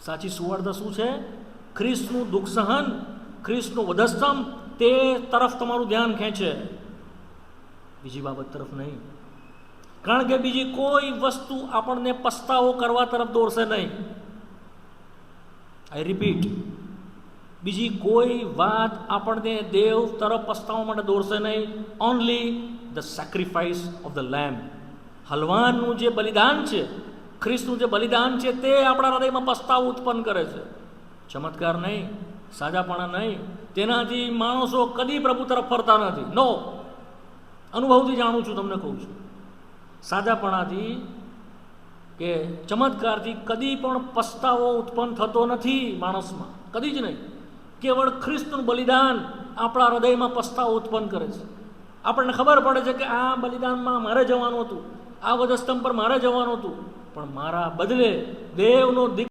સાચી સુવાર્તા શું છે? ખ્રિસ્તનું દુઃખ સહન, ખ્રિસ્તનું વધસ્તંભ, તે તરફ તમારું ધ્યાન ખેંચે, બીજી બાબત તરફ નહીં. કારણ કે બીજી કોઈ વસ્તુ આપણને પસ્તાવો કરવા તરફ દોરશે નહીં. આઈ રિપીટ, બીજી કોઈ વાત આપણને દેવ તરફ પસ્તાવા માટે દોરશે નહીં. Only the sacrifice of the lamb. હલવાનનું જે બલિદાન છે, ખ્રિસ્તનું જે બલિદાન છે, તે આપણા હૃદયમાં પસ્તાવો ઉત્પન્ન કરે છે. ચમત્કાર નહીં, સાજાપણા નહીં. તેનાથી માણસો કદી પ્રભુ તરફ ફરતા નથી. નો, અનુભવથી જાણું છું, તમને કહું છું. સાજાપણાથી કે ચમત્કારથી કદી પણ પસ્તાવો ઉત્પન્ન થતો નથી માણસમાં, કદી જ નહીં. કેવળ ખ્રિસ્તનું બલિદાન આપણા હૃદયમાં પસ્તાવો ઉત્પન્ન કરે છે. આપણને ખબર પડે છે કે આ બલિદાનમાં મારે જવાનું હતું, આ વધસ્તંભ પર મારે જવાનું હતું, પણ મારા બદલે દેવનો દીકરો